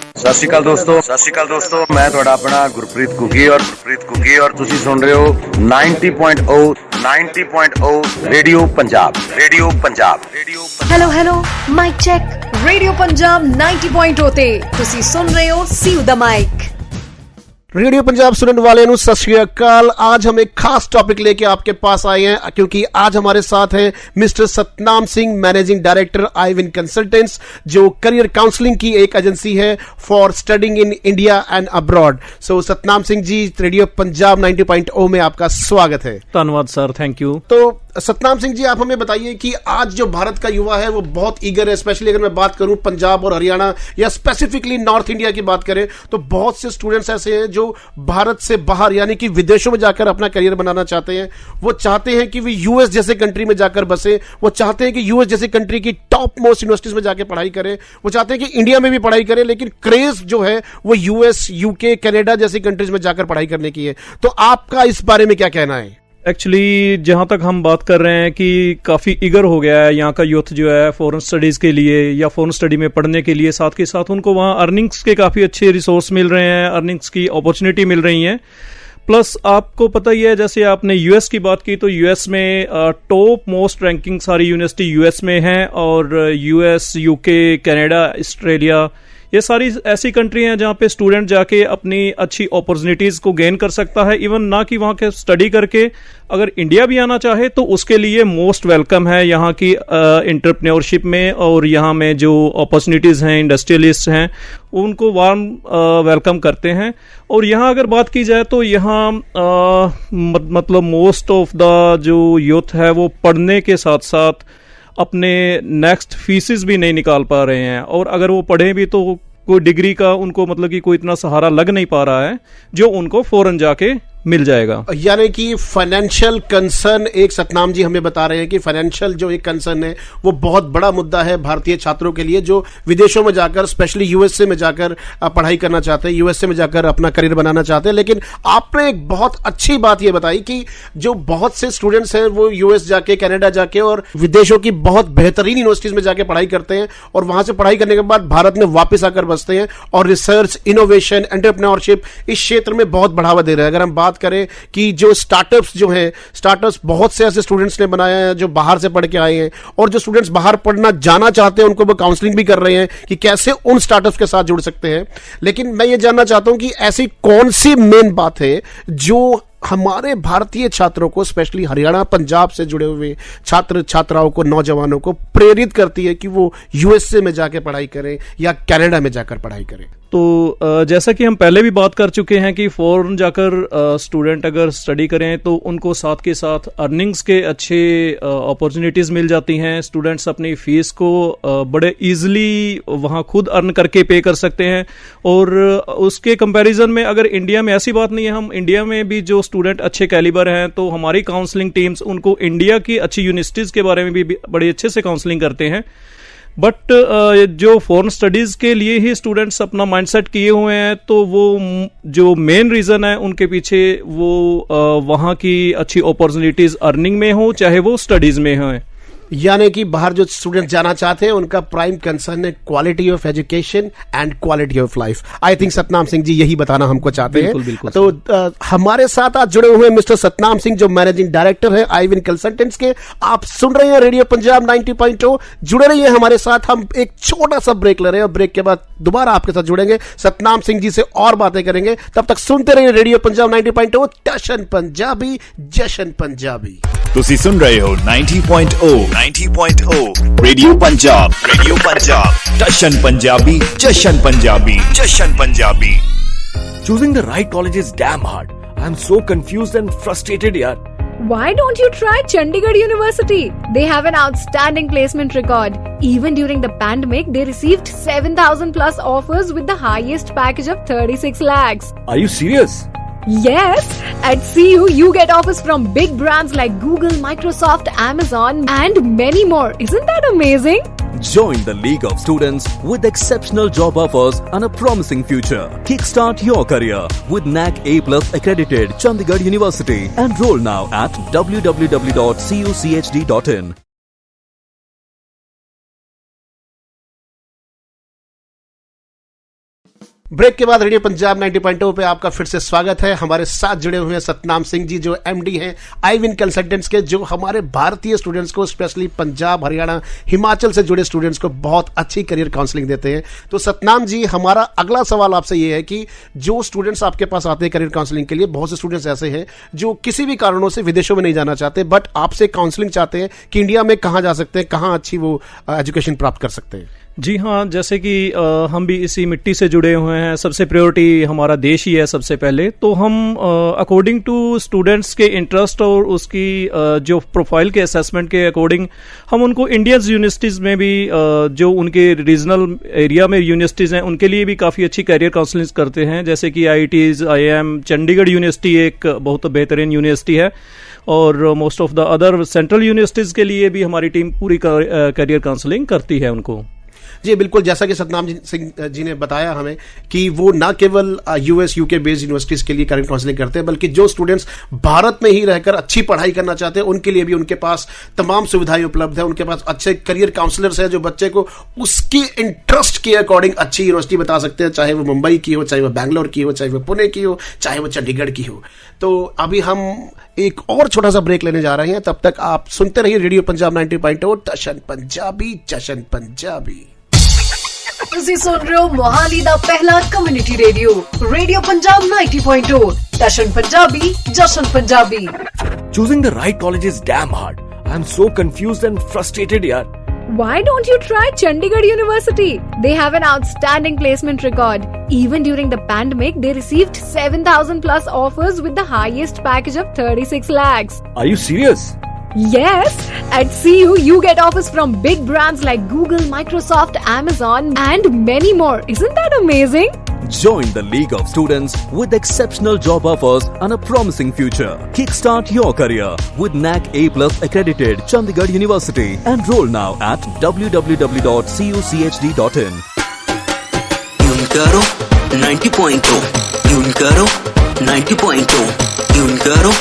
ਸਤਿ ਸ਼੍ਰੀ ਅਕਾਲ ਦੋਸਤੋ ਮੈਂ ਤੁਹਾਡਾ ਆਪਣਾ ਗੁਰਪ੍ਰੀਤ ਕੁੱਗੀ ਔਰ ਤੁਸੀਂ ਸੁਣ ਰਹੇ ਹੋ 90.0 radio Punjab. Hello mic check. Radio Punjab 90.0 ਤੇ ਤੁਸੀਂ ਸੁਣ ਰਹੇ ਹੋ CU the mic. Radio Punjab सुनने वाले सत श्री अकाल। आज हम एक खास टॉपिक लेके आपके पास आए हैं क्योंकि आज हमारे साथ है mister Satnam Singh, managing director Ivin consultants, जो करियर काउंसलिंग की एक एजेंसी है for studying in India and abroad. So Satnam Singh ji, radio Punjab 90.0 में आपका स्वागत है। धन्यवाद सर, थैंक यू। तो सतनाम सिंह जी, आप हमें बताइए कि आज जो भारत का युवा है वो बहुत ईगर है, स्पेशली अगर मैं बात करूं पंजाब और हरियाणा या स्पेसिफिकली नॉर्थ इंडिया की बात करें तो बहुत से स्टूडेंट्स ऐसे हैं जो भारत से बाहर यानी कि विदेशों में जाकर अपना करियर बनाना चाहते हैं। वो चाहते हैं कि वे यूएस जैसे कंट्री में जाकर बसे, वो चाहते हैं कि यूएस जैसे कंट्री की टॉप मोस्ट यूनिवर्सिटीज में जाकर पढ़ाई करें, वो चाहते हैं कि इंडिया में भी पढ़ाई करें, लेकिन क्रेज जो है वो यूएस, यूके, कनाडा जैसी कंट्रीज में जाकर पढ़ाई करने की है। तो आपका इस बारे में क्या कहना है? एक्चुअली जहां तक हम बात कर रहे हैं कि काफ़ी ईगर हो गया है यहाँ का यूथ जो है फॉरेन स्टडीज़ के लिए या फॉरेन स्टडी में पढ़ने के लिए, साथ के साथ उनको वहाँ अर्निंग्स के काफ़ी अच्छे रिसोर्स मिल रहे हैं, अर्निंग्स की अपॉर्चुनिटी मिल रही हैं। प्लस आपको पता ही है, जैसे आपने यूएस की बात की तो यूएस में टॉप मोस्ट रैंकिंग सारी यूनिवर्सिटी यूएस में हैं और यूएस, यूके, कनाडा, ऑस्ट्रेलिया, ये सारी ऐसी कंट्री हैं जहाँ पे स्टूडेंट जाके अपनी अच्छी अपॉर्चुनिटीज़ को गेन कर सकता है। इवन ना कि वहाँ के स्टडी करके अगर इंडिया भी आना चाहे तो उसके लिए मोस्ट वेलकम है यहाँ की एंटरप्रेन्योरशिप में, और यहाँ में जो अपॉर्चुनिटीज़ हैं, इंडस्ट्रियलिस्ट हैं, उनको वार्म वेलकम करते हैं। और यहाँ अगर बात की जाए तो यहाँ मतलब मोस्ट ऑफ द जो यूथ है वो पढ़ने के साथ साथ अपने नेक्स्ट फीसिस भी नहीं निकाल पा रहे हैं, और अगर वो पढ़ें भी तो कोई डिग्री का उनको मतलब कि कोई इतना सहारा लग नहीं पा रहा है जो उनको फौरन जाके मिल जाएगा। यानी कि फाइनेंशियल कंसर्न, एक सतनाम जी हमें बता रहे हैं कि फाइनेंशियल जो एक कंसर्न है वो बहुत बड़ा मुद्दा है भारतीय छात्रों के लिए जो विदेशों में जाकर, स्पेशली यूएसए में जाकर पढ़ाई करना चाहते हैं, यूएसए में जाकर अपना करियर बनाना चाहते हैं। लेकिन आपने एक बहुत अच्छी बात ये बताई कि जो बहुत से स्टूडेंट्स हैं वो यूएस जाके, कनाडा जाके और विदेशों की बहुत बेहतरीन यूनिवर्सिटीज में जाके पढ़ाई करते हैं, और वहां से पढ़ाई करने के बाद भारत में वापस आकर बसते हैं और रिसर्च, इनोवेशन, एंटरप्रेन्योरशिप इस क्षेत्र में बहुत बढ़ावा दे रहे हैं। अगर हम बात करें कि जो स्टार्टअप्स जो हैं, स्टार्टअप्स बहुत से ऐसे स्टूडेंट्स ने बनाया है जो बाहर से पढ़ के आए हैं, और जो स्टूडेंट्स बाहर पढ़ना जाना चाहते हैं उनको वो काउंसलिंग भी कर रहे हैं कि कैसे उन स्टार्टअप्स के साथ जुड़ सकते हैं। लेकिन मैं ये जानना चाहता हूं कि ऐसी कौन सी मेन बात है जो हमारे भारतीय छात्रों को, स्पेशली हरियाणा, पंजाब से जुड़े हुए छात्र छात्राओं को, नौजवानों को प्रेरित करती है कि वो यूएसए में जाकर पढ़ाई करें या कनाडा में जाकर पढ़ाई करें? तो जैसा कि हम पहले भी बात कर चुके हैं कि फॉरेन जाकर स्टूडेंट अगर स्टडी करें तो उनको साथ के साथ अर्निंग्स के अच्छे अपॉर्चुनिटीज़ मिल जाती हैं। स्टूडेंट्स अपनी फीस को बड़े इजीली वहाँ खुद अर्न करके पे कर सकते हैं, और उसके कंपैरिजन में अगर इंडिया में ऐसी बात नहीं है, हम इंडिया में भी जो स्टूडेंट अच्छे कैलिबर हैं तो हमारी काउंसलिंग टीम्स उनको इंडिया की अच्छी यूनिवर्सिटीज़ के बारे में भी बड़े अच्छे से काउंसलिंग करते हैं। बट जो फॉरेन स्टडीज़ के लिए ही स्टूडेंट्स अपना माइंडसेट किए हुए हैं तो वो जो मेन रीज़न है उनके पीछे वो वहाँ की अच्छी अपॉर्चुनिटीज़ अर्निंग में हो चाहे वो स्टडीज़ में हो। यानी कि बाहर जो स्टूडेंट जाना चाहते हैं उनका प्राइम कंसर्न है quality of education and quality of life. I think Satnam Singh ji यही बताना हमको चाहते हैं। बिल्कुल। तो हमारे साथ आज जुड़े हुए मिस्टर सतनाम सिंह जो मैनेजिंग डायरेक्टर है आईविन कंसल्टेंट्स के। आप सुन रहे हैं रेडियो पंजाब 90.0। जुड़े रहिए हमारे साथ। हम एक छोटा सा ब्रेक ले रहे हैं और ब्रेक के बाद दोबारा आपके साथ जुड़ेंगे, सतनाम सिंह जी से और बातें करेंगे। तब तक सुनते रहिए रेडियो पंजाब 90.0, टशन पंजाबी, जशन पंजाबी। ਤੁਸੀਂ सुन रहे हो 90.0 रेडियो पंजाब टशन पंजाबी, जशन पंजाबी, जशन Punjabi. Choosing the right college is damn hard. I'm so confused and frustrated, yaar. Why don't you try Chandigarh University? They have an outstanding placement record. Even during the pandemic, they received 7,000 plus offers with the highest package of 36 lakhs. Are you serious? Yes, at CU you get offers from big brands like Google, Microsoft, Amazon and many more. Isn't that amazing? Join the League of Students with exceptional job offers and a promising future. Kickstart your career with NAC A+ accredited Chandigarh University. Enroll now at www.cuchd.in. Break के बाद radio Punjab 90.0 पे आपका फिर से स्वागत है। हमारे साथ जुड़े हुए हैं सतनाम सिंह जी, जो एमडी हैं आईविन कंसल्टेंट्स के, जो हमारे भारतीय स्टूडेंट्स को, स्पेशली पंजाब, हरियाणा, हिमाचल से जुड़े स्टूडेंट्स को बहुत अच्छी करियर काउंसलिंग देते हैं। तो सतनाम जी, हमारा अगला सवाल आपसे ये है कि जो स्टूडेंट्स आपके पास आते हैं करियर काउंसलिंग के लिए, बहुत से स्टूडेंट्स ऐसे हैं जो किसी भी कारणों से विदेशों में नहीं जाना चाहते, बट आपसे काउंसलिंग चाहते हैं कि इंडिया में कहाँ जा सकते हैं, कहाँ अच्छी वो एजुकेशन प्राप्त कर सकते हैं। जी हाँ, जैसे कि हम भी इसी मिट्टी से जुड़े हुए हैं, सबसे प्रायोरिटी हमारा देश ही है सबसे पहले। तो हम अकॉर्डिंग टू स्टूडेंट्स के इंटरेस्ट और उसकी जो प्रोफाइल के असेसमेंट के अकॉर्डिंग हम उनको इंडियन यूनिवर्सिटीज़ में भी जो उनके रीजनल एरिया में यूनिवर्सिटीज़ हैं उनके लिए भी काफ़ी अच्छी कैरियर काउंसलिंग करते हैं। जैसे कि IITs, IIM, चंडीगढ़ यूनिवर्सिटी एक बहुत बेहतरीन यूनिवर्सिटी है, और most of the other central universities के लिए भी हमारी टीम पूरी कैरियर काउंसलिंग करती है उनको। जी बिल्कुल, जैसा कि सतनाम सिंह जी ने बताया हमें कि वो ना केवल US UK बेस्ड यूनिवर्सिटीज के लिए करियर काउंसलिंग करते हैं, बल्कि जो स्टूडेंट्स भारत में ही रहकर अच्छी पढ़ाई करना चाहते हैं उनके लिए भी उनके पास तमाम सुविधाएं उपलब्ध है। उनके पास अच्छे करियर काउंसलर्स हैं जो बच्चे को उसके इंटरेस्ट के अकॉर्डिंग अच्छी यूनिवर्सिटी बता सकते हैं, चाहे वो मुंबई की हो, चाहे वो बैंगलोर की हो, चाहे वो पुणे की हो, चाहे वो चंडीगढ़ की हो। तो अभी हम एक और छोटा सा ब्रेक लेने जा रहे हैं, तब तक आप सुनते रहिए रेडियो पंजाब 90.0 टशन पंजाबी, जशन पंजाबी। ਤੁਸੀਂ ਸੁਣ ਰਹੇ ਹੋ ਮੋਹਾਲੀ ਦਾ ਪਹਿਲਾ ਕਮਿਊਨਿਟੀ ਰੇਡੀਓ ਪੰਜਾਬ 90.0 ਟਸ਼ਨ ਪੰਜਾਬੀ, ਜਸ਼ਨ Punjabi. Choosing the right college is damn hard. I'm so confused and frustrated, yaar. Why don't you try Chandigarh University? They have an outstanding placement record. Even during the pandemic, they received 7,000 plus offers with the highest package of 36 lakhs. Are you serious? Yes, at CU you get offers from big brands like Google, Microsoft, Amazon and many more. Isn't that amazing? Join the League of Students with exceptional job offers and a promising future. Kickstart your career with NAC A+ accredited Chandigarh University. Enroll now at www.cuchd.in. Tune karo 90.2. Tune karo 90.2. Tune karo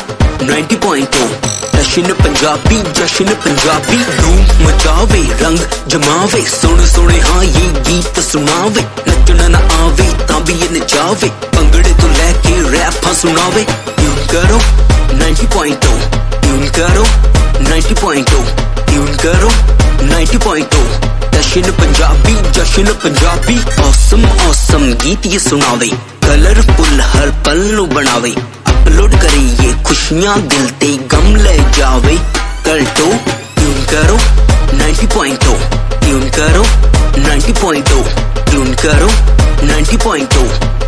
90.2. जशन पंजाबी, जशन पंजाबी। धूम मचावे, रंग जमावे, सुन सुने हाँ ये गीत सुनावे। नचना ना आवे तां भी ये नचावे, भंगड़े तो लेके रैप सुनावे। ट्यून करो 90.2, ट्यून करो 90.2, ट्यून करो 90.2। जशन पंजाबी, जशन पंजाबी। औसम औसम गीत ये सुनावे, कलरफुल हर पल नु बनावे। अपलोड करिए खुशियां दिल ते गम ले जावे। कल्टो ट्यून करो 90.2, ट्यून करो 90.2, ट्यून करो 90.2।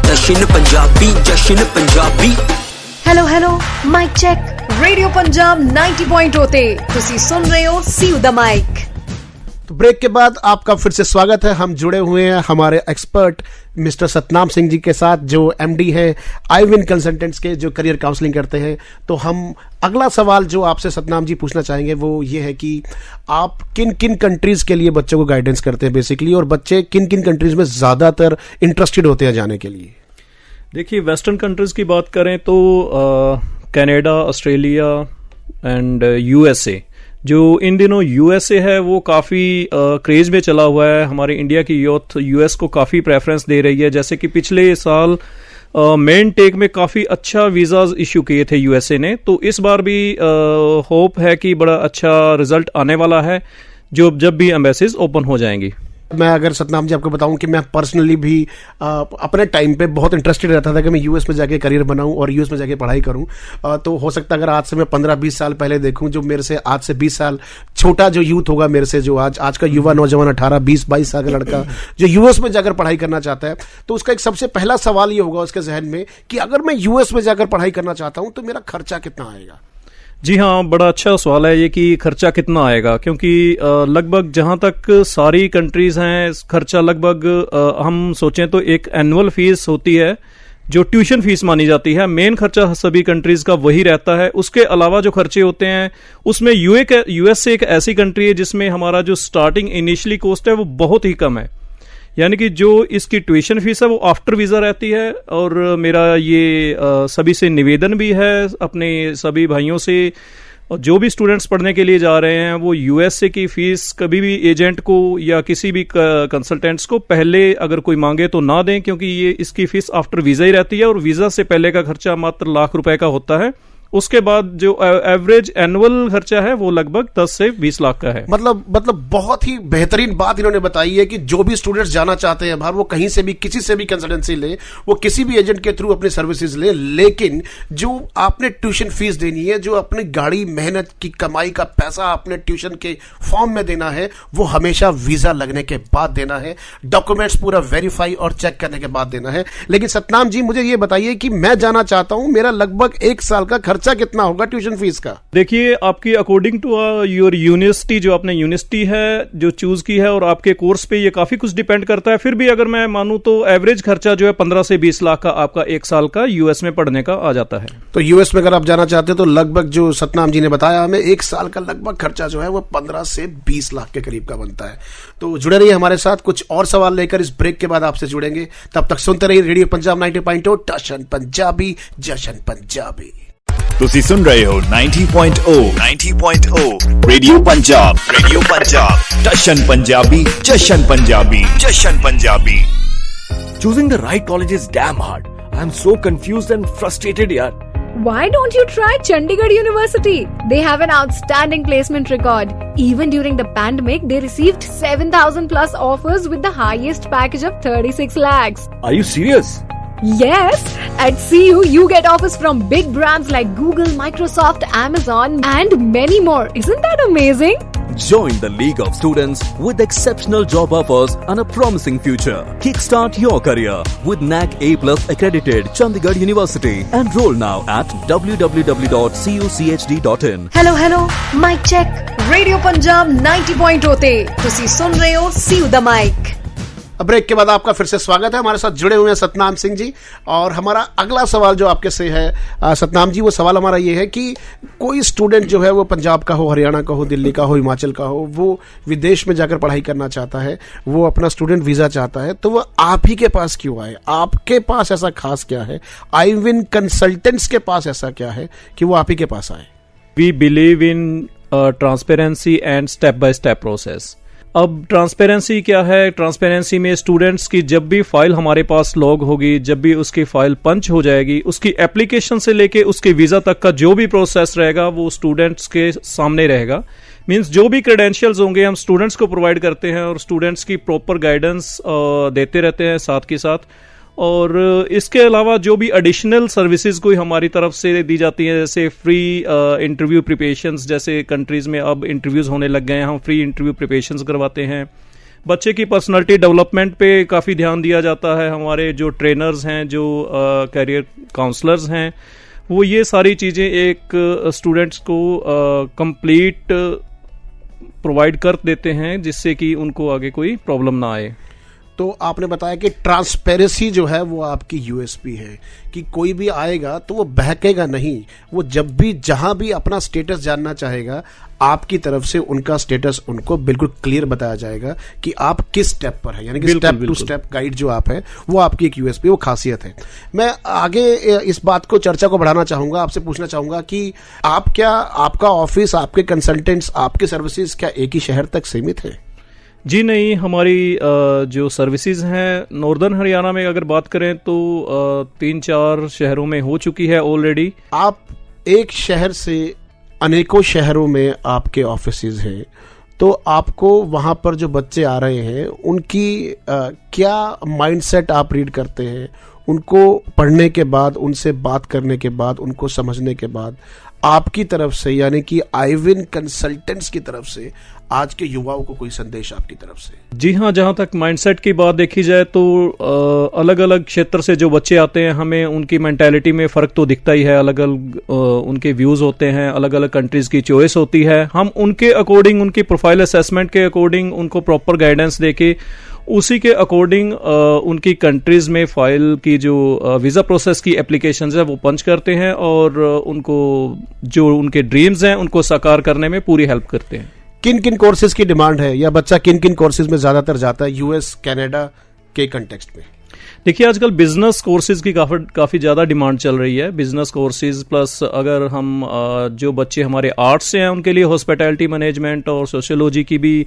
जशन पंजाबी, जशन Punjabi. Hello mic check. Radio Punjab 90.0 ते ਤੁਸੀਂ ਸੁਣ ਰਹੇ ਹੋ सीयू द माइक। तो ब्रेक के बाद आपका फिर से स्वागत है। हम जुड़े हुए हैं हमारे एक्सपर्ट मिस्टर सतनाम सिंह जी के साथ, जो एमडी है आईविन कंसल्टेंट्स के, जो करियर काउंसलिंग करते हैं। तो हम अगला सवाल जो आपसे सतनाम जी पूछना चाहेंगे वो ये है कि आप किन किन कंट्रीज के लिए बच्चों को गाइडेंस करते हैं बेसिकली, और बच्चे किन किन कंट्रीज में ज्यादातर इंटरेस्टेड होते हैं जाने के लिए। देखिए, वेस्टर्न कंट्रीज की बात करें तो कनाडा, ऑस्ट्रेलिया एंड USA। जो इन दिनों USA है वो काफ़ी क्रेज में चला हुआ है। हमारे इंडिया की यूथ US को काफ़ी प्रेफरेंस दे रही है। जैसे कि पिछले साल मेन टेक में काफ़ी अच्छा वीज़ाज इशू किए थे USA ने, तो इस बार भी होप है कि बड़ा अच्छा रिजल्ट आने वाला है जब भी एम्बेसीज ओपन हो जाएंगी। मैं अगर सतनाम जी आपको बताऊं कि मैं पर्सनली भी अपने टाइम पे बहुत इंटरेस्टेड रहता था कि मैं US में जाके करियर बनाऊं और US में जाके पढ़ाई करूं। तो हो सकता है अगर आज से मैं 15-20 साल पहले देखूं, जो मेरे से आज से 20 साल छोटा जो यूथ होगा मेरे से, जो आज का युवा नौजवान 18-20-22 साल का लड़का जो US में जाकर पढ़ाई करना चाहता है, तो उसका एक सबसे पहला सवाल ये होगा उसके जहन में कि अगर मैं US में जाकर पढ़ाई करना चाहता हूं तो मेरा खर्चा कितना आएगा। जी हाँ, बड़ा अच्छा सवाल है ये कि खर्चा कितना आएगा, क्योंकि लगभग जहाँ तक सारी कंट्रीज हैं खर्चा लगभग हम सोचें तो एक एनुअल फीस होती है जो ट्यूशन फीस मानी जाती है। मेन खर्चा सभी कंट्रीज का वही रहता है। उसके अलावा जो खर्चे होते हैं उसमें US एक ऐसी कंट्री है जिसमें हमारा जो स्टार्टिंग इनिशियली कॉस्ट है वो बहुत ही कम है, यानी कि जो इसकी ट्यूशन फीस है वो आफ्टर वीज़ा रहती है। और मेरा ये सभी से निवेदन भी है, अपने सभी भाइयों से और जो भी स्टूडेंट्स पढ़ने के लिए जा रहे हैं वो यूएसए की फीस कभी भी एजेंट को या किसी भी कंसल्टेंट्स को पहले अगर कोई मांगे तो ना दें, क्योंकि ये इसकी फीस आफ्टर वीजा ही रहती है और वीजा से पहले का खर्चा मात्र ₹1,00,000 का होता है। उसके बाद जो एवरेज एनुअल खर्चा है वो लगभग 10 से 20 लाख का है। मतलब बहुत ही बेहतरीन बात इन्होंने बताई है कि जो भी स्टूडेंट्स जाना चाहते हैं बाहर वो कहीं से भी किसी से भी कंसल्टेंसी ले, वो किसी भी एजेंट के थ्रू अपनी सर्विसेज ले, लेकिन जो आपने ट्यूशन फीस देनी है, जो अपनी गाड़ी मेहनत की कमाई का पैसा आपने ट्यूशन के फॉर्म में देना है, वो हमेशा वीजा लगने के बाद देना है, डॉक्यूमेंट्स पूरा वेरीफाई और चेक करने के बाद देना है। लेकिन सतनाम जी मुझे ये बताइए कि मैं जाना चाहता हूं, मेरा लगभग 1 साल का खर्चा कितना होगा ट्यूशन फीस का? देखिए, आपकी अकॉर्डिंग टू योर यूनिवर्सिटी, जो आपने यूनिवर्सिटी है जो चूज की है, और आपके कोर्स पे ये काफी कुछ डिपेंड करता है। फिर भी अगर मैं मानूं तो एवरेज खर्चा जो है 15 से 20 लाख का आपका 1 साल का यूएस में पढ़ने का आ जाता है। तो यूएस में अगर आप जाना चाहते हैं तो लगभग जो सतनाम जी ने बताया हमें 1 साल का लगभग खर्चा जो है वो 15 से 20 लाख के करीब का बनता है। तो जुड़े रहिए हमारे साथ, कुछ और सवाल लेकर इस ब्रेक के बाद आपसे जुड़ेंगे। तब तक सुनते रहिए रेडियो पंजाब 90.0 टशन पंजाबी जशन पंजाबी। ਤੁਸੀਂ ਸੁਣ ਰਹੇ ਹੋ 90.0 ਰੇਡੀਓ ਪੰਜਾਬ ਟਸ਼ਨ ਪੰਜਾਬੀ ਜਸ਼ਨ Punjabi. Choosing the right college is damn hard. I'm so confused and frustrated, yaar. Why don't you try Chandigarh University? They have an outstanding placement record. Even during the pandemic, they received 7,000 plus offers with the highest package of 36 lakhs. Are you serious? Yes, at CU you get offers from big brands like Google, Microsoft, Amazon and many more. Isn't that amazing? Join the League of Students with exceptional job offers and a promising future. Kickstart your career with NAC A+ accredited Chandigarh University. Enroll now at www.cuchd.in. Hello mic check radio Punjab 90.0 ते तुसी सुन रहे हो CU the mic. Break के बाद आपका फिर से स्वागत है। हमारे साथ जुड़े हुए हैं सतनाम सिंह जी, और हमारा अगला सवाल जो आपके से है सतनाम जी, वो सवाल हमारा ये है कि कोई स्टूडेंट जो है वो पंजाब का हो, हरियाणा का हो, दिल्ली का हो, हिमाचल का हो, वो विदेश में जाकर पढ़ाई करना चाहता है, वो अपना स्टूडेंट वीजा चाहता है, तो वो आप ही के पास क्यों आए? आपके पास ऐसा खास क्या है? आईविन कंसल्टेंट्स के पास ऐसा क्या है कि वो आप ही के पास आए? We believe in transparency and step by step process. अब ट्रांसपेरेंसी क्या है? ट्रांसपेरेंसी में स्टूडेंट्स की जब भी फाइल हमारे पास लॉग होगी, जब भी उसकी फाइल पंच हो जाएगी, उसकी एप्लीकेशन से लेके उसके वीजा तक का जो भी प्रोसेस रहेगा वो स्टूडेंट्स के सामने रहेगा। मींस जो भी क्रेडेंशियल्स होंगे हम स्टूडेंट्स को प्रोवाइड करते हैं और स्टूडेंट्स की प्रॉपर गाइडेंस देते रहते हैं साथ के साथ। और इसके अलावा जो भी एडिशनल सर्विसेज कोई हमारी तरफ से दी जाती हैं, जैसे फ्री इंटरव्यू प्रिपरेशंस, जैसे कंट्रीज में अब इंटरव्यूज होने लग गए हैं, हम फ्री इंटरव्यू प्रिपरेशंस करवाते हैं। बच्चे की पर्सनालिटी डेवलपमेंट पे काफ़ी ध्यान दिया जाता है। हमारे जो ट्रेनर्स हैं, जो करियर काउंसलर्स हैं, वो ये सारी चीज़ें एक स्टूडेंट्स को कंप्लीट प्रोवाइड कर देते हैं, जिससे कि उनको आगे कोई प्रॉब्लम ना आए। तो आपने बताया कि ट्रांसपेरेंसी जो है वो आपकी यूएसपी है, कि कोई भी आएगा तो वो बहकेगा नहीं, वो जब भी जहां भी अपना स्टेटस जानना चाहेगा आपकी तरफ से उनका स्टेटस उनको बिल्कुल क्लियर बताया जाएगा कि आप किस स्टेप पर है, यानी कि स्टेप टू स्टेप गाइड जो आप है वो आपकी एक यूएसपी, वो खासियत है। मैं आगे इस बात को, चर्चा को बढ़ाना चाहूंगा, आपसे पूछना चाहूंगा कि आप क्या, आपका ऑफिस, आपके कंसल्टेंट्स, आपके सर्विसेज क्या एक ही शहर तक सीमित है? जी नहीं, हमारी जो सर्विसेज हैं नॉर्दर्न हरियाणा में अगर बात करें तो 3-4 शहरों में हो चुकी है ऑलरेडी। आप एक शहर से अनेकों शहरों में आपके ऑफिसेज हैं, तो आपको वहां पर जो बच्चे आ रहे हैं उनकी क्या माइंडसेट आप रीड करते हैं? उनको पढ़ने के बाद, उनसे बात करने के बाद, उनको समझने के बाद आपकी तरफ से, यानी कि आईविन कंसल्टेंट्स की तरफ से आज के युवाओं को कोई संदेश आपकी तरफ से? जी हाँ, जहाँ तक माइंडसेट की बात देखी जाए तो अलग अलग क्षेत्र से जो बच्चे आते हैं, हमें उनकी मेंटालिटी में फ़र्क तो दिखता ही है। अलग अलग उनके व्यूज़ होते हैं, अलग अलग कंट्रीज़ की चॉइस होती है। हम उनके अकॉर्डिंग, उनकी प्रोफाइल असेसमेंट के अकॉर्डिंग उनको प्रॉपर गाइडेंस देके उसी के अकॉर्डिंग उनकी कंट्रीज़ में फ़ाइल की जो वीज़ा प्रोसेस की एप्लीकेशंस है वो पंच करते हैं और उनको जो उनके ड्रीम्स हैं उनको साकार करने में पूरी हेल्प करते हैं। किन किन कोर्सेज की डिमांड है, या बच्चा किन किन कोर्सेज में ज्यादातर जाता है यूएस कनाडा के कंटेक्स्ट में? देखिए आजकल बिजनेस कोर्सेज की काफ़ी ज़्यादा डिमांड चल रही है। बिजनेस कोर्सेज प्लस अगर हम जो बच्चे हमारे आर्ट्स से हैं उनके लिए हॉस्पिटैलिटी मैनेजमेंट और सोशियोलॉजी की भी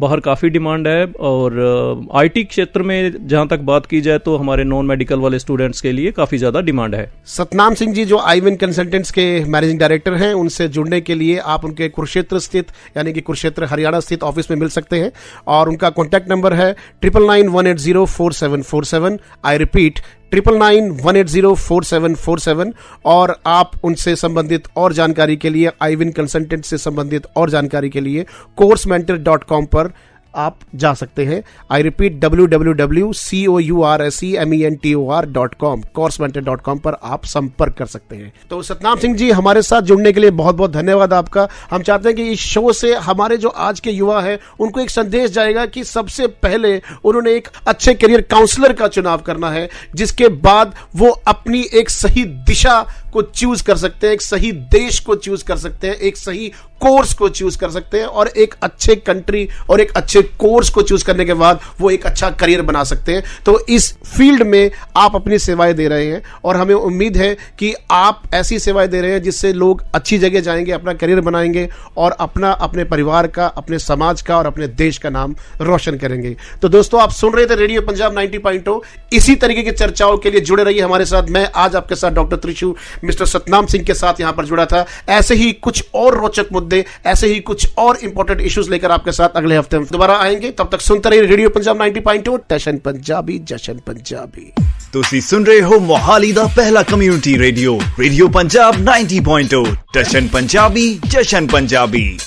बाहर काफ़ी डिमांड है। और आईटी क्षेत्र में जहां तक बात की जाए तो हमारे नॉन मेडिकल वाले स्टूडेंट्स के लिए काफ़ी ज़्यादा डिमांड है। सतनाम सिंह जी जो आईविन कंसल्टेंट्स के मैनेजिंग डायरेक्टर हैं, उनसे जुड़ने के लिए आप उनके कुरुक्षेत्र स्थित यानी कि कुरुक्षेत्र हरियाणा स्थित ऑफिस में मिल सकते हैं और उनका कॉन्टैक्ट नंबर है 9991804747। I repeat 9991804747। और आप उनसे संबंधित और जानकारी के लिए आईविन कंसल्टेंट से संबंधित और जानकारी के लिए coursmentor.com पर आप जा सकते हैं। आई रिपीट www.coursmentor.com coursmentor.com पर आप संपर्क कर सकते हैं। तो सतनाम सिंह जी हमारे साथ जुड़ने के लिए बहुत बहुत धन्यवाद आपका। हम चाहते हैं कि इस शो से हमारे जो आज के युवा हैं उनको एक संदेश जाएगा कि सबसे पहले उन्होंने एक अच्छे करियर काउंसलर का चुनाव करना है, जिसके बाद वो अपनी एक सही दिशा को चूज कर सकते हैं, एक सही देश को चूज कर सकते हैं, एक सही कोर्स को चूज कर सकते हैं और एक अच्छे कंट्री और एक अच्छे कोर्स को चूज करने के बाद वो एक अच्छा करियर बना सकते हैं। तो इस फील्ड में आप अपनी सेवाएं दे रहे हैं और हमें उम्मीद है कि आप ऐसी सेवाएं दे रहे हैं जिससे लोग अच्छी जगह जाएंगे, अपना करियर बनाएंगे और अपने परिवार का, अपने समाज का और अपने देश का नाम रोशन करेंगे। तो दोस्तों आप सुन रहे थे रेडियो पंजाब 90.0। इसी तरीके की चर्चाओं के लिए जुड़े रहिए हमारे साथ। मैं आज आपके साथ डॉक्टर त्रिशु मिस्टर सतनाम सिंह के साथ यहां पर जुड़ा था। ऐसे ही कुछ और रोचक मुद्दे, ऐसे ही कुछ और इंपॉर्टेंट इश्यूज लेकर आपके साथ अगले हफ्ते दोबारा आएंगे। तब तक सुनते रहिए रेडियो पंजाब 90.0 टशन पंजाबी जशन पंजाबी। ਤੁਸੀਂ सुन रहे हो मोहाली दा पहला कम्युनिटी रेडियो रेडियो पंजाब 90.0 टशन पंजाबी जशन पंजाबी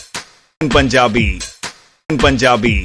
पंजाबी पंजाबी।